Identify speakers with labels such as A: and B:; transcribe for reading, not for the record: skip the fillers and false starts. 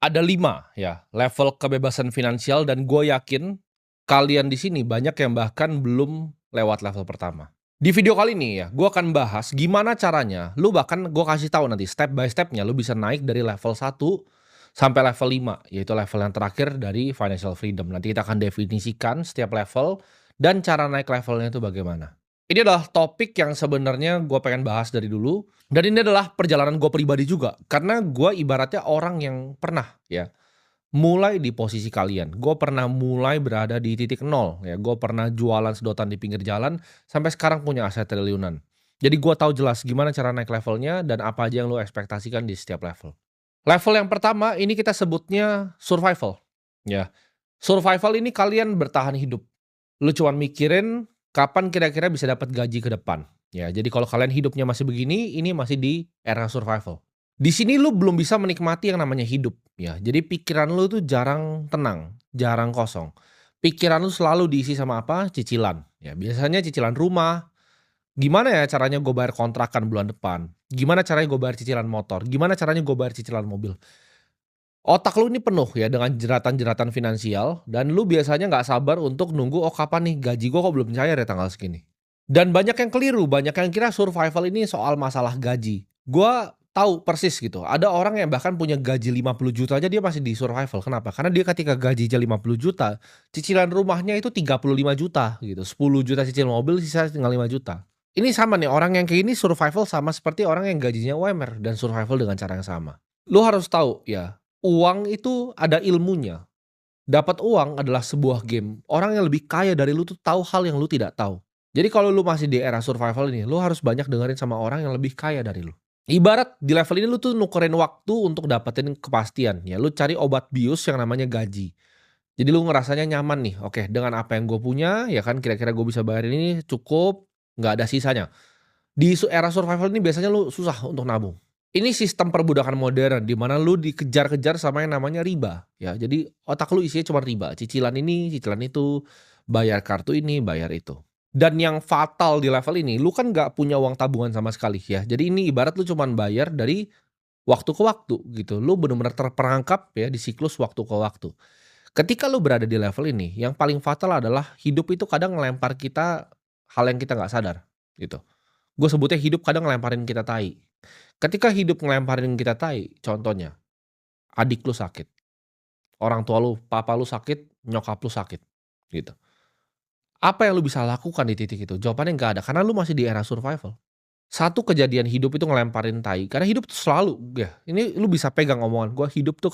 A: Ada 5 ya, level kebebasan finansial dan gue yakin kalian di sini banyak yang bahkan belum lewat level pertama. Di video kali ini ya, gue akan bahas gimana caranya, lu bahkan gue kasih tahu nanti step by step-nya lu bisa naik dari level 1 sampai level 5, yaitu level yang terakhir dari financial freedom. Nanti kita akan definisikan setiap level dan cara naik levelnya itu bagaimana. Ini adalah topik yang sebenarnya gue pengen bahas dari dulu, dan ini adalah perjalanan gue pribadi juga, karena gue ibaratnya orang yang pernah ya, mulai di posisi kalian. Gue pernah mulai berada di titik nol ya, gue pernah jualan sedotan di pinggir jalan, sampai sekarang punya aset triliunan. Jadi gue tahu jelas gimana cara naik levelnya dan apa aja yang lu ekspektasikan di setiap level. Level yang pertama ini kita sebutnya survival, ya. Survival ini kalian bertahan hidup. Lu cuman mikirin kapan kira-kira bisa dapat gaji ke depan. Ya, jadi kalau kalian hidupnya masih begini, ini masih di era survival. Di sini lu belum bisa menikmati yang namanya hidup, ya. Jadi pikiran lu tuh jarang tenang, jarang kosong. Pikiran lu selalu diisi sama apa? Cicilan. Ya, biasanya cicilan rumah. Gimana ya caranya gue bayar kontrakan bulan depan? Gimana caranya gue bayar cicilan motor? Gimana caranya gue bayar cicilan mobil? Otak lu ini penuh ya dengan jeratan-jeratan finansial dan lu biasanya nggak sabar untuk nunggu, "Oh kapan nih gaji gua kok belum cair ya tanggal segini." Dan banyak yang keliru, banyak yang kira survival ini soal masalah gaji. Gua tahu persis gitu, ada orang yang bahkan punya gaji 50 juta aja dia masih di survival, kenapa? Karena dia ketika gajinya 50 juta, cicilan rumahnya itu 35 juta gitu, 10 juta cicil mobil, sisa tinggal 5 juta. Ini sama nih, orang yang kayak ini survival sama seperti orang yang gajinya UMR dan survival dengan cara yang sama. Lu harus tahu ya, uang itu ada ilmunya. Dapat uang adalah sebuah game. Orang yang lebih kaya dari lu tuh tahu hal yang lu tidak tahu. Jadi kalau lu masih di era survival ini, lu harus banyak dengerin sama orang yang lebih kaya dari lu. Ibarat di level ini lu tuh nukerin waktu untuk dapetin kepastian ya, lu cari obat bius yang namanya gaji. Jadi lu ngerasanya nyaman nih, oke dengan apa yang gue punya ya kan kira-kira gue bisa bayar ini cukup, nggak ada sisanya. Di era survival ini biasanya lu susah untuk nabung. Ini sistem perbudakan modern di mana lu dikejar-kejar sama yang namanya riba, ya. Jadi otak lu isinya cuma riba, cicilan ini, cicilan itu, bayar kartu ini, bayar itu. Dan yang fatal di level ini, lu kan nggak punya uang tabungan sama sekali ya. Jadi ini ibarat lu cuman bayar dari waktu ke waktu gitu. Lu bener-bener terperangkap ya di siklus waktu ke waktu. Ketika lu berada di level ini, yang paling fatal adalah hidup itu kadang ngelempar kita hal yang kita nggak sadar, gitu. Gue sebutnya hidup kadang ngelemparin kita tai. Ketika hidup ngelemparin kita tai, contohnya, adik lu sakit, orang tua lu, papa lu sakit, nyokap lu sakit, gitu. Apa yang lu bisa lakukan di titik itu? Jawabannya nggak ada, karena lu masih di era survival. Satu kejadian hidup itu ngelemparin tai, karena hidup tuh selalu ya, ini lu bisa pegang omongan gua, hidup tuh